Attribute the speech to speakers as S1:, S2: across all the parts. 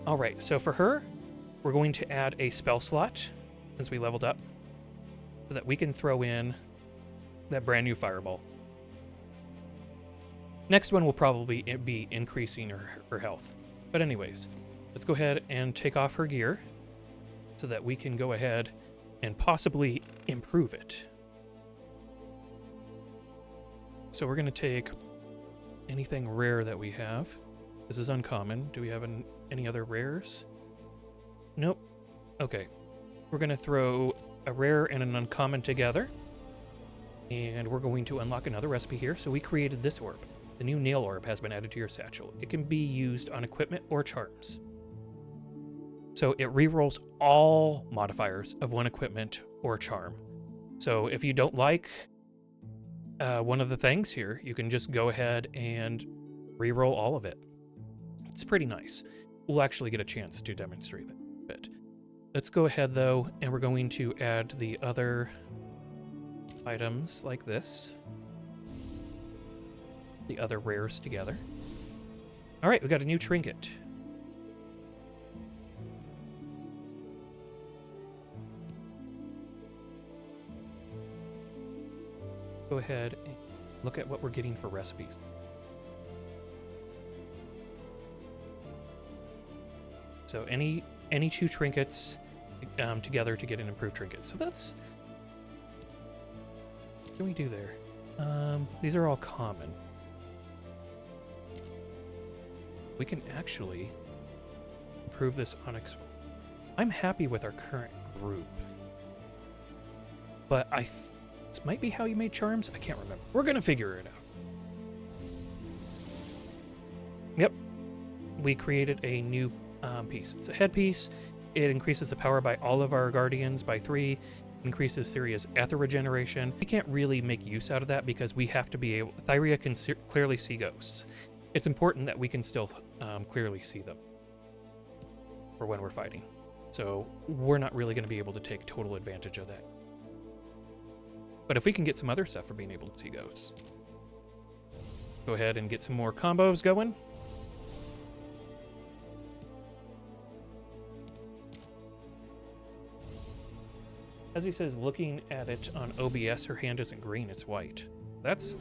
S1: All right, so for her, we're going to add a spell slot since we leveled up so that we can throw in that brand new fireball. Next one will probably be increasing her health. But anyways, let's go ahead and take off her gear so that we can go ahead and possibly improve it. So we're going to take anything rare that we have. This is uncommon. Do we have any other rares? Nope. Okay. We're going to throw a rare and an uncommon together. And we're going to unlock another recipe here. So we created this orb. The new nail orb has been added to your satchel. It can be used on equipment or charms. So it rerolls all modifiers of one equipment or charm. So if you don't like one of the things here, you can just go ahead and reroll all of it. It's pretty nice. We'll actually get a chance to demonstrate that a bit. Let's go ahead though, and we're going to add the other items like this. The other rares together. All right, we got a new trinket. Go ahead and look at what we're getting for recipes. So any two trinkets together to get an improved trinket. So that's... What can we do there? These are all common. We can actually improve this onyx. I'm happy with our current group. But this might be how you made charms? I can't remember. We're going to figure it out. Yep. We created a new piece. It's a headpiece. It increases the power by all of our guardians by 3. Increases Thyria's ether regeneration. We can't really make use out of that because we have to be able... Thyria can clearly see ghosts. It's important that we can still clearly see them for when we're fighting. So we're not really going to be able to take total advantage of that. But if we can get some other stuff for being able to see ghosts. Go ahead and get some more combos going. As he says, looking at it on OBS, her hand isn't green, it's white. That's...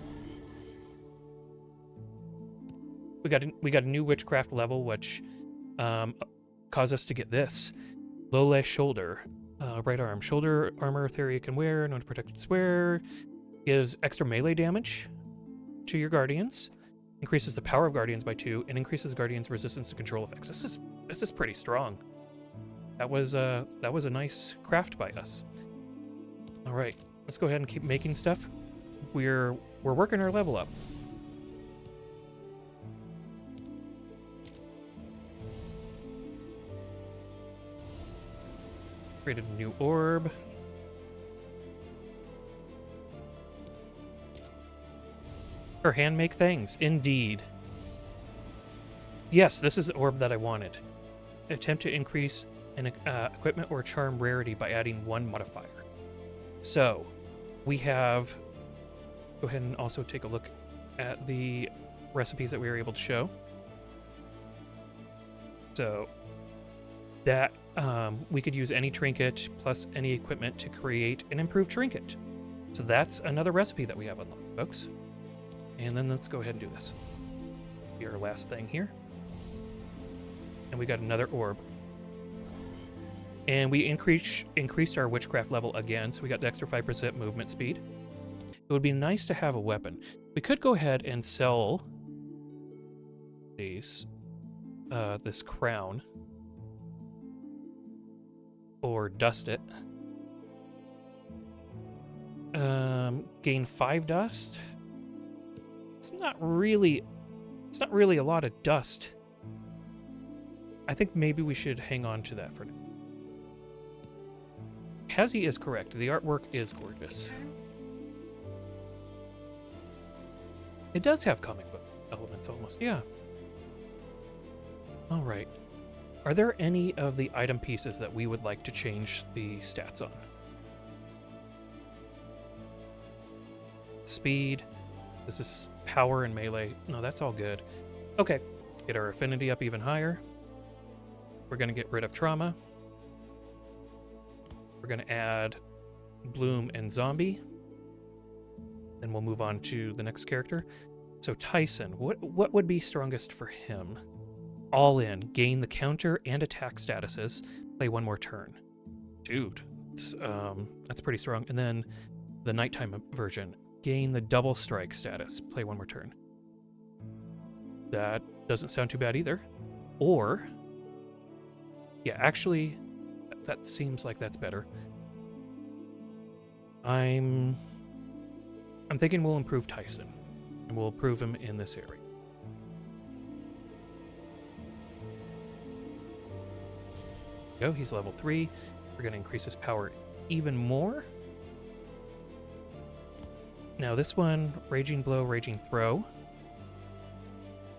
S1: We got a new Witchcraft level, which caused us to get this. Low-lash shoulder. Right arm. Shoulder armor Thyria can wear, known to protect its wearer. Gives extra melee damage to your guardians. Increases the power of guardians by 2, and increases guardians' resistance to control effects. This is pretty strong. That was a nice craft by us. All right, let's go ahead and keep making stuff. We're working our level up. Created a new orb. Her hand make things, indeed. Yes, this is the orb that I wanted. Attempt to increase an equipment or charm rarity by adding 1 modifier. So, we have... Go ahead and also take a look at the recipes that we were able to show. So, that we could use any trinket plus any equipment to create an improved trinket. So that's another recipe that we have unlocked, folks. And then let's go ahead and do this. Be our last thing here. And we got another orb. And we increased our witchcraft level again, so we got the extra 5% movement speed. It would be nice to have a weapon. We could go ahead and sell these, this crown, or dust it. Gain 5 dust. It's not really a lot of dust. I think maybe we should hang on to that for now. Hazzie is correct. The artwork is gorgeous. It does have comic book elements almost, yeah. All right. Are there any of the item pieces that we would like to change the stats on? Speed. This is power and melee. No, that's all good. Okay. Get our affinity up even higher. we're going to get rid of trauma. We're going to add bloom and zombie. Then we'll move on to the next character. So Tyson, what would be strongest for him? All in, gain the counter and attack statuses, play one more turn. Dude, that's pretty strong. And then the nighttime version, gain the double strike status, play one more turn. That doesn't sound too bad either. Or, yeah, actually, that seems like that's better. I'm thinking we'll improve Tyson, and we'll improve him in this area. Go, he's level 3. We're going to increase his power even more. Now this one, Raging Blow, Raging Throw.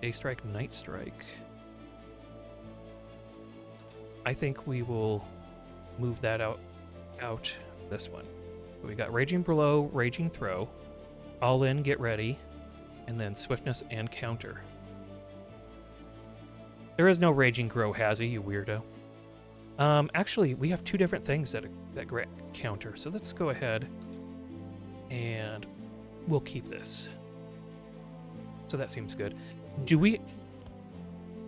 S1: Day Strike, Night Strike. I think we will move that out this one. So we got Raging Blow, Raging Throw, All In, Get Ready, and then Swiftness and Counter. There is no Raging Grow, Hazzie, you weirdo. Actually, we have two different things that grant counter, so let's go ahead and we'll keep this. So that seems good. Do we...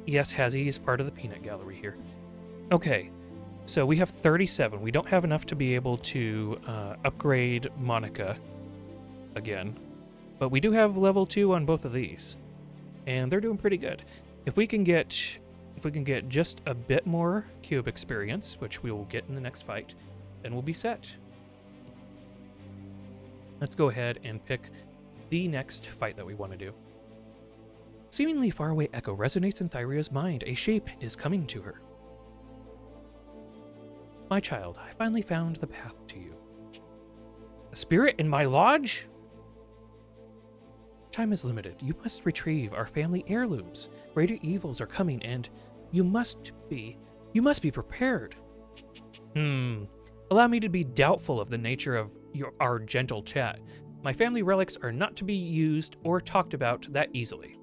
S1: Yes, Hazzie is part of the peanut gallery here. Okay, so we have 37. We don't have enough to be able to upgrade Monica again, but we do have level 2 on both of these, and they're doing pretty good. If we can get just a bit more cube experience, which we will get in the next fight, then we'll be set. Let's go ahead and pick the next fight that we want to do. Seemingly faraway echo resonates in Thyria's mind. A shape is coming to her. My child, I finally found the path to you. A spirit in my lodge? Time is limited. You must retrieve our family heirlooms. Greater evils are coming, and you must be prepared. Allow me to be doubtful of the nature of our gentle chat. My family relics are not to be used or talked about that easily.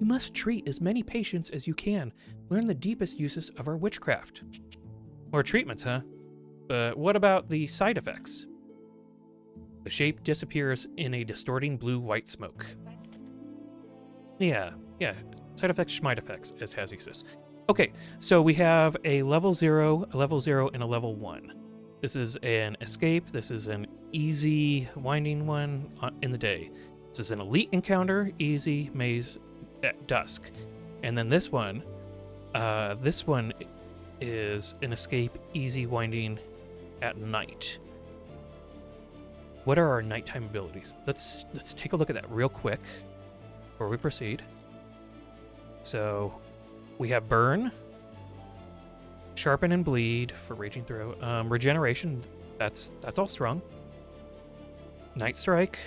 S1: You must treat as many patients as you can. Learn the deepest uses of our witchcraft. More treatments, huh? But what about the side effects? The shape disappears in a distorting blue-white smoke. Yeah. Side effects, schmite effects, as Hazzie says. Okay, so we have a level 0, and a level 1. This is an escape. This is an easy winding one in the day. This is an elite encounter, easy maze at dusk. And then this one is an escape, easy winding at night. What are our nighttime abilities? Let's take a look at that real quick before we proceed. So we have Burn, Sharpen and Bleed for Raging Throw, Regeneration, that's all strong. Night Strike,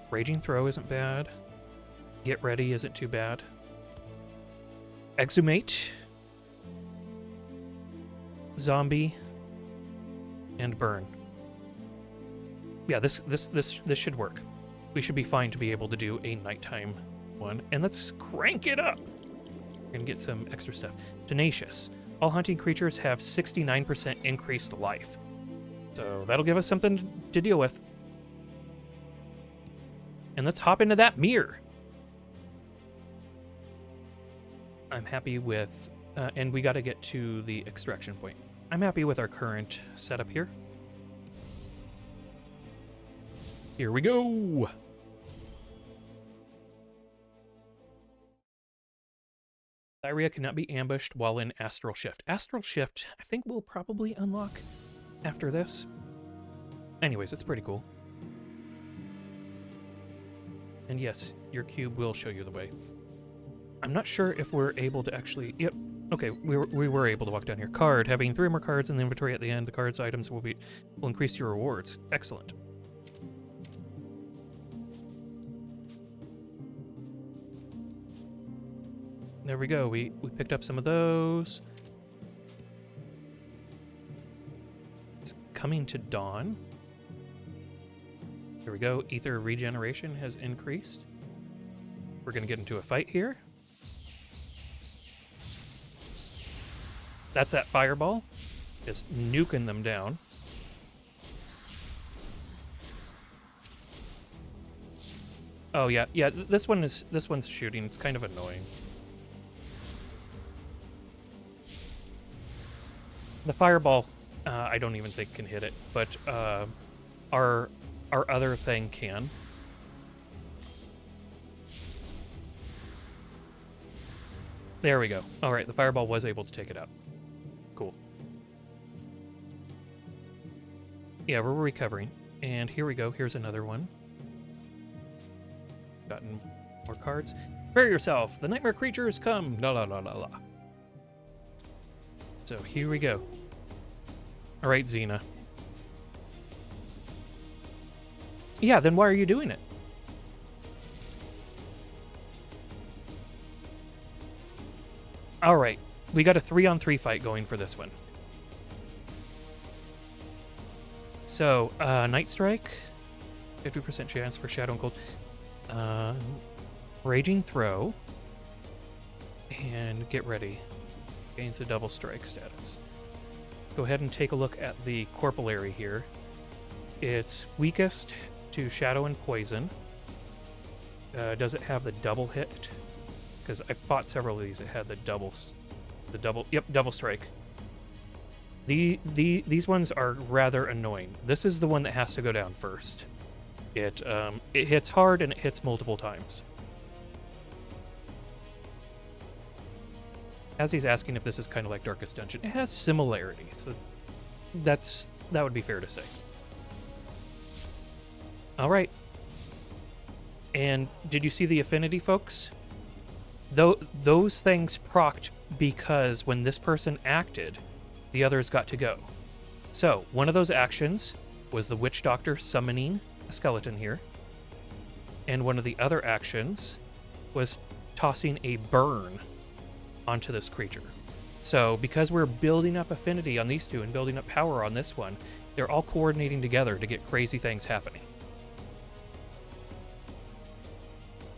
S1: Raging Throw isn't bad. Get Ready isn't too bad. Exhumate, Zombie, and Burn. Yeah, this should work. We should be fine to be able to do a nighttime one. And let's crank it up. We're gonna get some extra stuff. Tenacious. All hunting creatures have 69% increased life. So that'll give us something to deal with. And let's hop into that mirror. I'm happy with, and we gotta get to the extraction point. I'm happy with our current setup here. Here we go. Thyria cannot be ambushed while in Astral Shift. Astral Shift, I think we'll probably unlock after this. Anyways, it's pretty cool. And yes, your cube will show you the way. I'm not sure if we're able to actually... Yep, okay, we were able to walk down here. Card. Having 3 more cards in the inventory at the end, the card's items will increase your rewards. Excellent. There we go. We picked up some of those. It's coming to dawn. There we go. Ether regeneration has increased. We're going to get into a fight here. That's that fireball. Just nuking them down. Oh yeah, yeah. This one's shooting. It's kind of annoying. The fireball, I don't even think can hit it, but our other thing can. There we go. All right, the fireball was able to take it out. Cool. Yeah, we're recovering. And here we go. Here's another one. Gotten more cards. Prepare yourself. The nightmare creatures come. La la la la la. So here we go. All right, Xena. Yeah, then why are you doing it? All right, we got a 3-on-3 fight going for this one. So, Night Strike, 50% chance for Shadow and Cold. Raging Throw, and get ready. Gains a double strike status. Let's go ahead and take a look at the Corpulary here. It's weakest to Shadow and Poison. Does it have the double hit? Because I fought several of these that had the double, double strike. These ones are rather annoying. This is the one that has to go down first. It hits hard and it hits multiple times. Hazzie's asking if this is kind of like Darkest Dungeon. It has similarities. So that would be fair to say. All right. And did you see the affinity, folks? Those things procced because when this person acted, the others got to go. So one of those actions was the Witch Doctor summoning a skeleton here. And one of the other actions was tossing a burn onto this creature. So because we're building up affinity on these two and building up power on this one, they're all coordinating together to get crazy things happening.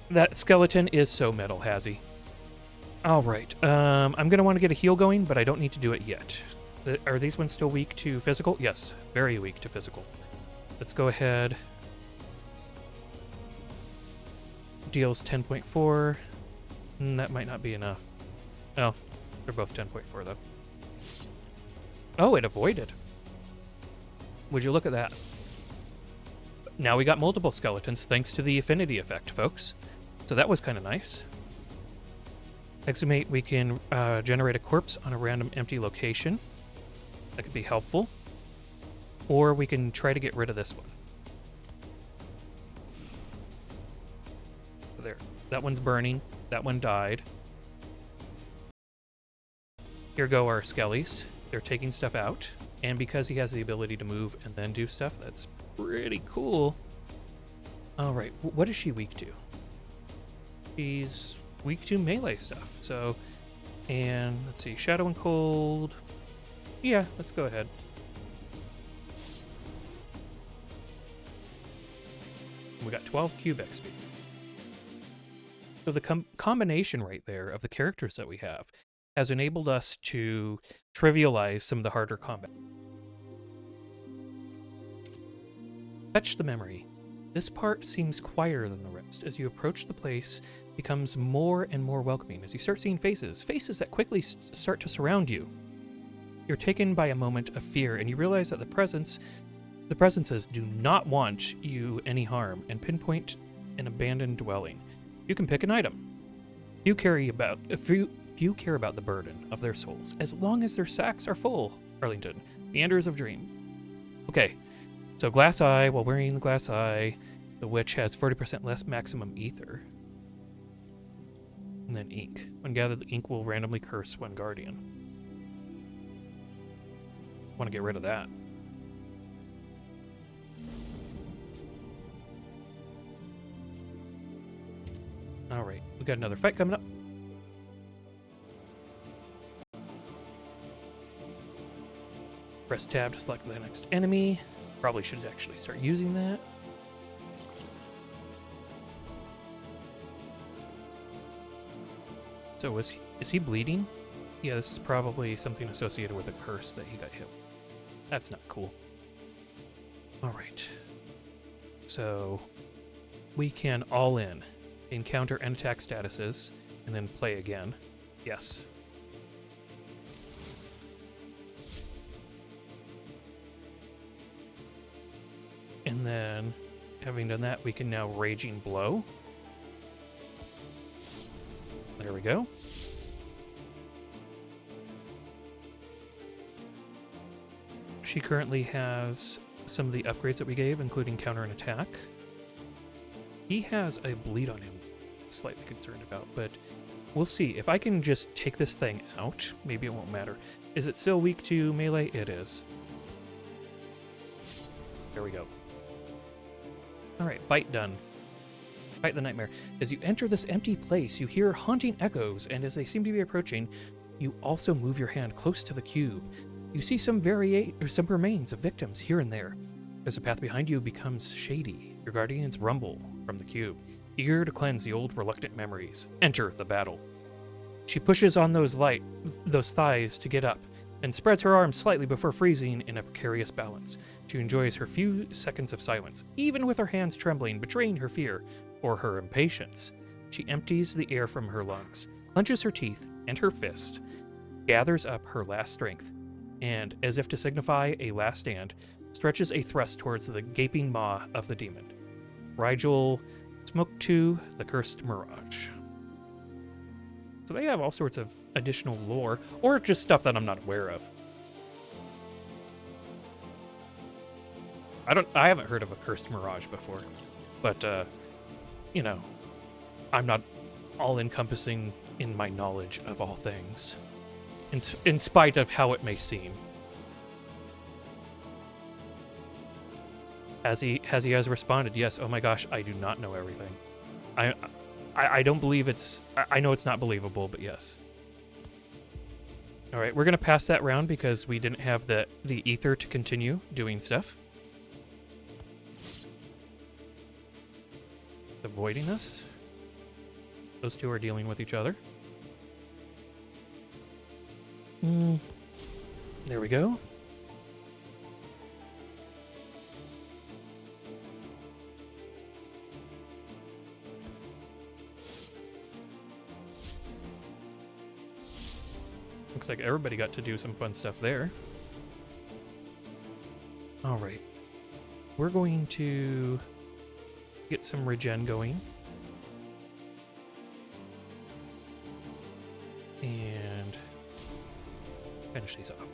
S1: That skeleton is so metal, Hazzie. All right. I'm going to want to get a heal going, but I don't need to do it yet. Are these ones still weak to physical? Yes, very weak to physical. Let's go ahead. Deals 10.4. That might not be enough. Oh, they're both 10.4, though. Oh, it avoided. Would you look at that? Now we got multiple skeletons thanks to the affinity effect, folks. So that was kind of nice. Exhumate, we can generate a corpse on a random empty location. That could be helpful. Or we can try to get rid of this one. There. That one's burning. That one died. Here go our skellies. They're taking stuff out. And because he has the ability to move and then do stuff, that's pretty cool. All right, what is she weak to? She's weak to melee stuff. So, and let's see, Shadow and Cold. Yeah, let's go ahead. We got 12 cube XP. So the combination right there of the characters that we have has enabled us to trivialize some of the harder combat. Fetch the memory. This part seems quieter than the rest. As you approach the place, it becomes more and more welcoming as you start seeing faces that quickly start to surround you. You're taken by a moment of fear, and you realize that the presences do not want you any harm and pinpoint an abandoned dwelling. You can pick an item. Few care about the burden of their souls, as long as their sacks are full. Arlington, Meanders of Dream. Okay, so Glass Eye. While wearing the Glass Eye, the witch has 40% less maximum ether. And then ink. When gathered, the ink will randomly curse one guardian. Want to get rid of that. Alright, we got another fight coming up. Press tab to select the next enemy. Probably should actually start using that. So is he bleeding? Yeah, this is probably something associated with a curse that he got hit. That's not cool. Alright. So, we can all in, encounter and attack statuses, and then play again. Yes. And then, having done that, we can now Raging Blow. There we go. She currently has some of the upgrades that we gave, including counter and attack. He has a bleed on him, slightly concerned about, but we'll see. If I can just take this thing out, maybe it won't matter. Is it still weak to melee? It is. There we go. Alright, fight done. Fight the nightmare. As you enter this empty place, you hear haunting echoes, and as they seem to be approaching, you also move your hand close to the cube. You see some remains of victims here and there. As the path behind you becomes shady, your guardians rumble from the cube, eager to cleanse the old reluctant memories. Enter the battle. She pushes on those thighs to get up, and spreads her arms slightly before freezing in a precarious balance. She enjoys her few seconds of silence, even with her hands trembling, betraying her fear or her impatience. She empties the air from her lungs, clenches her teeth and her fist, gathers up her last strength, and, as if to signify a last stand, stretches a thrust towards the gaping maw of the demon. Rigel Smoke-2, the Cursed Mirage. So they have all sorts of additional lore, or just stuff that I'm not aware of. I haven't heard of a Cursed Mirage before, but, you know, I'm not all-encompassing in my knowledge of all things, in spite of how it may seem. Hazzie has responded, yes, oh my gosh, I do not know everything. I don't believe I know it's not believable, but yes. Alright, we're going to pass that round because we didn't have the ether to continue doing stuff. Avoiding us. Those two are dealing with each other. There we go. Looks like everybody got to do some fun stuff there. Alright. We're going to get some regen going. And finish these off.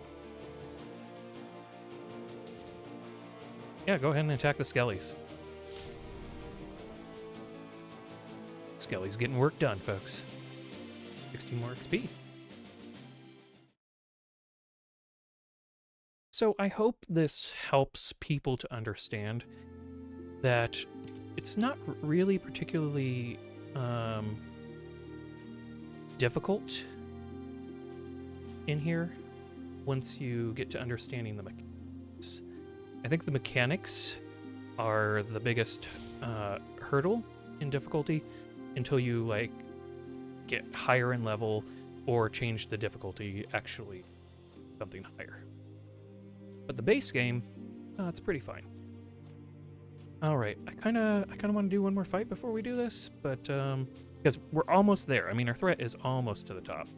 S1: Yeah, go ahead and attack the skellies. Skelly's getting work done, folks. 16 more XP. So I hope this helps people to understand that it's not really particularly difficult in here once you get to understanding the mechanics. I think the mechanics are the biggest hurdle in difficulty until you like get higher in level or change the difficulty actually something higher. But the base game, it's pretty fine. All right, I kind of want to do one more fight before we do this, but because we're almost there. I mean, our threat is almost to the top. So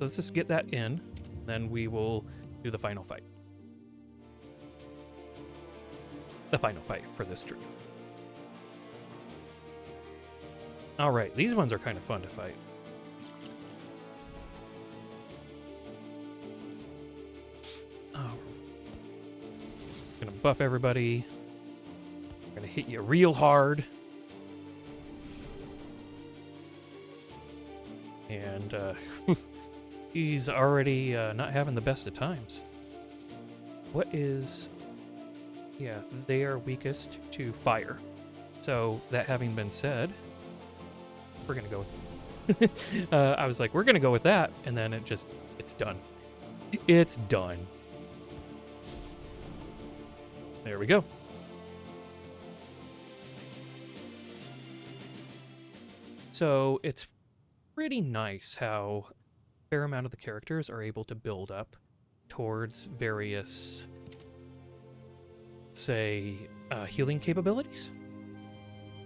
S1: let's just get that in, then we will do the final fight. The final fight for this stream. All right, these ones are kind of fun to fight. Oh. Gonna buff everybody. Gonna hit you real hard. And he's already not having the best of times. What is... Yeah, they are weakest to fire. So, that having been said, we're gonna go with... I was like, we're gonna go with that, and then it's done. It's done. There we go. So, it's pretty nice how fair amount of the characters are able to build up towards various, say, healing capabilities.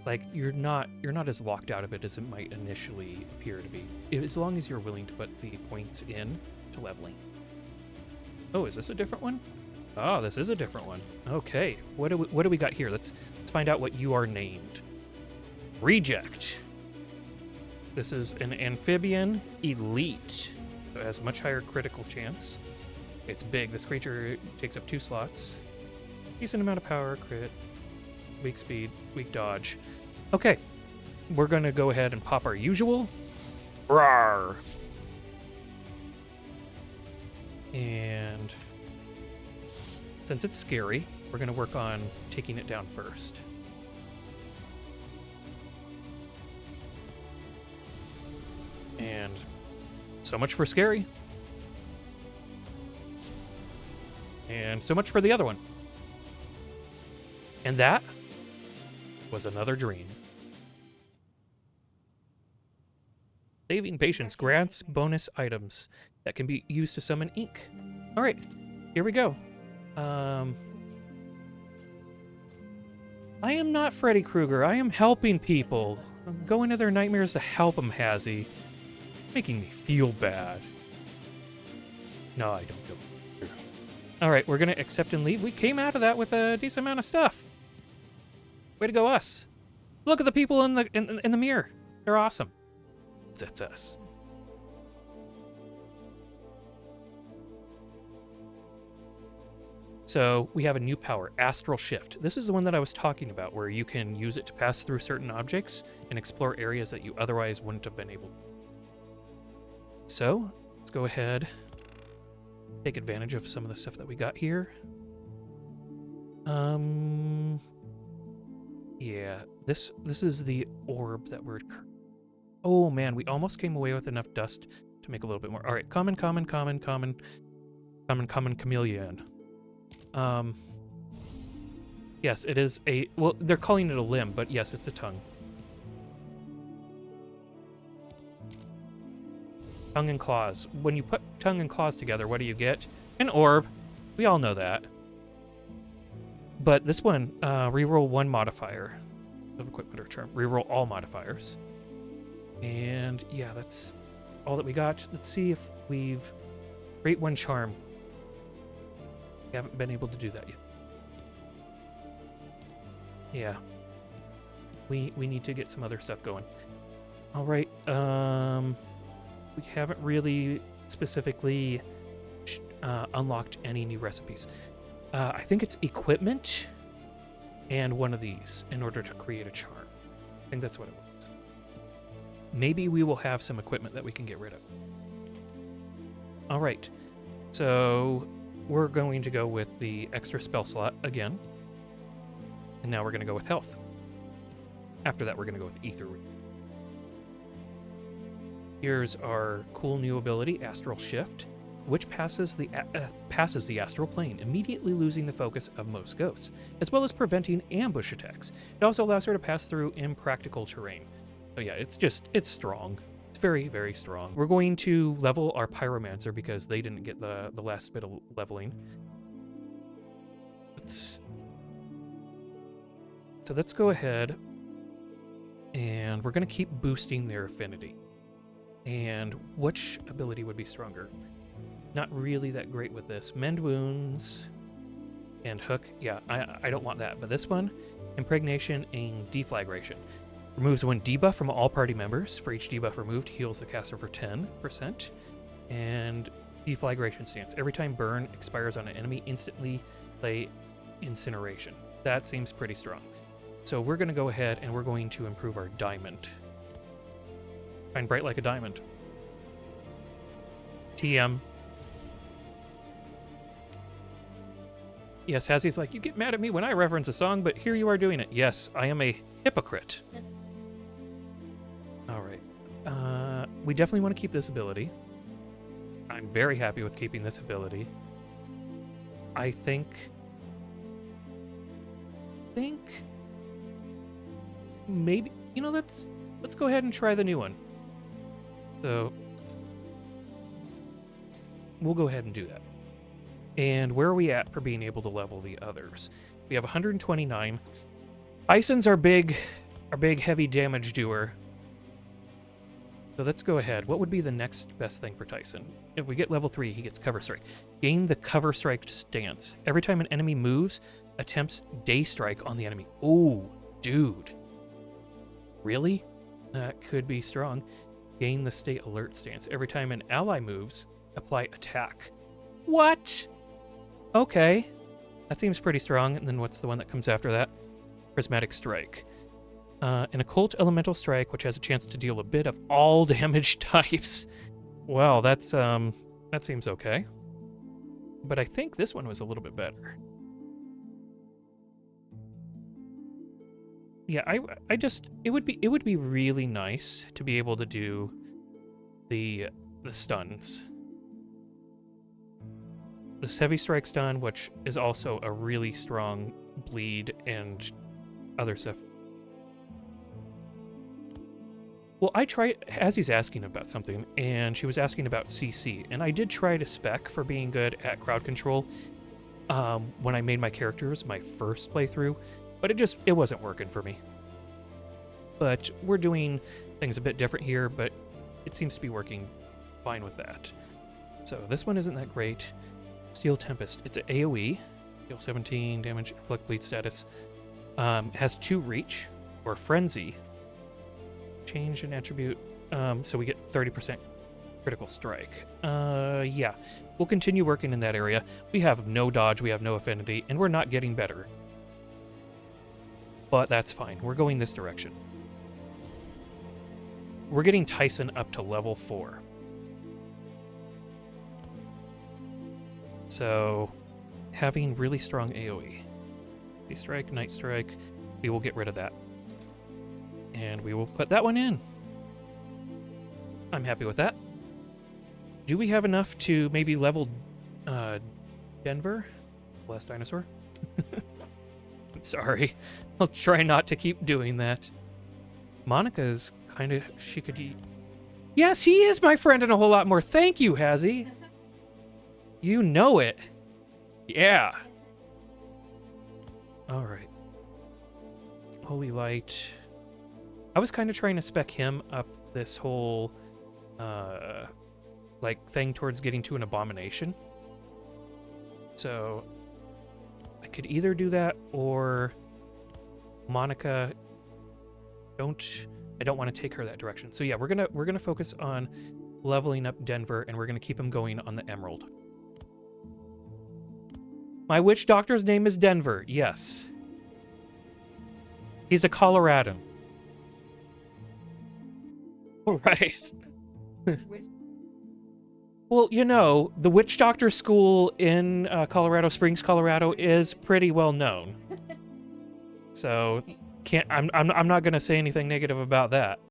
S1: Like, you're not as locked out of it as it might initially appear to be, as long as you're willing to put the points in to leveling. Oh, is this a different one? Oh, this is a different one. Okay, what do we got here? Let's find out what you are named. Reject. This is an amphibian elite. So it has much higher critical chance. It's big. This creature takes up 2 slots. Decent amount of power, crit, weak speed, weak dodge. Okay, we're gonna go ahead and pop our usual. Rawr. And since it's scary, we're gonna work on taking it down first. And so much for scary. And so much for the other one. And that was another dream. Saving patience grants bonus items that can be used to summon ink. All right, here we go. I am not Freddy Krueger. I am helping people. I'm going to their nightmares to help them, Hazzie. Making me feel bad. No, I don't feel bad. All right, we're going to accept and leave. We came out of that with a decent amount of stuff. Way to go, us. Look at the people in the mirror. They're awesome. That's us. So we have a new power, Astral Shift. This is the one that I was talking about, where you can use it to pass through certain objects and explore areas that you otherwise wouldn't have been able to. So let's go ahead, take advantage of some of the stuff that we got here. Yeah, this is the orb that we're... Oh man, we almost came away with enough dust to make a little bit more. All right, common chameleon. Yes, it is a... Well, they're calling it a limb, but yes, it's a tongue. Tongue and claws. When you put tongue and claws together, what do you get? An orb. We all know that. But this one, reroll 1 modifier of equipment or charm. Reroll all modifiers. And yeah, that's all that we got. Let's see if we've... Rate 1 charm. We haven't been able to do that yet. Yeah. We need to get some other stuff going. All right. We haven't really specifically unlocked any new recipes. I think it's equipment and one of these in order to create a charm. I think that's what it was. Maybe we will have some equipment that we can get rid of. All right. So we're going to go with the extra spell slot again. And now we're going to go with health. After that, we're going to go with ether. Here's our cool new ability, Astral Shift, which passes the astral plane, immediately losing the focus of most ghosts, as well as preventing ambush attacks. It also allows her to pass through impractical terrain. So yeah, it's strong. It's very, very strong. We're going to level our Pyromancer because they didn't get the last bit of leveling. So let's go ahead, and we're going to keep boosting their affinity. And which ability would be stronger? Not really that great with this. Mend wounds and hook. Yeah, I don't want that. But this one, impregnation and deflagration. Removes 1 debuff from all party members. For each debuff removed, heals the caster for 10%. And deflagration stance. Every time burn expires on an enemy, instantly play incineration. That seems pretty strong. So we're going to go ahead and we're going to improve our diamond. Shine bright like a diamond. TM. Yes, Hazzie's like, you get mad at me when I reference a song, but here you are doing it. Yes, I am a hypocrite. All right. We definitely want to keep this ability. I'm very happy with keeping this ability. I think maybe, let's go ahead and try the new one. So we'll go ahead and do that. And where are we at for being able to level the others? We have 129. Tyson's our big heavy damage doer. So let's go ahead. What would be the next best thing for Tyson? If we get level 3, he gets Cover Strike. Gain the Cover Strike stance. Every time an enemy moves, attempts Day Strike on the enemy. Ooh, dude. Really? That could be strong. Gain the Stay Alert stance. Every time an ally moves, apply Attack. What? Okay. That seems pretty strong. And then what's the one that comes after that? Prismatic Strike. An Occult Elemental Strike, which has a chance to deal a bit of all damage types. Well, that's that seems okay. But I think this one was a little bit better. Yeah, I just it would be really nice to be able to do the stuns. This heavy strike stun, which is also a really strong bleed and other stuff. Well, I tried, Hazzie's asking about something, and she was asking about CC, and I did try to spec for being good at crowd control when I made my characters my first playthrough, but it wasn't working for me. But we're doing things a bit different here, but it seems to be working fine with that. So this one isn't that great. Steel Tempest, it's an AoE, deal 17 damage, inflict bleed status. Has 2 reach, or Frenzy. Change an attribute, so we get 30% critical strike. Yeah, we'll continue working in that area. We have no dodge, we have no affinity, and we're not getting better. But that's fine, we're going this direction. We're getting Tyson up to level 4. So, having really strong AoE. Day Strike, Night Strike, we will get rid of that. And we will put that one in. I'm happy with that. Do we have enough to maybe level Denver? Last dinosaur? I'm sorry. I'll try not to keep doing that. Monica's kind of... She could eat... Yes, he is my friend and a whole lot more. Thank you, Hazzie. You know it. Yeah. All right. Holy Light... I was kind of trying to spec him up this whole, like, thing towards getting to an abomination. So, I could either do that, or Monica, I don't want to take her that direction. So yeah, we're gonna focus on leveling up Denver, and we're gonna keep him going on the Emerald. My witch doctor's name is Denver, yes. He's a Coloradan. Right. Well, you know, the witch doctor school in Colorado Springs, Colorado, is pretty well known. So, I'm not going to say anything negative about that.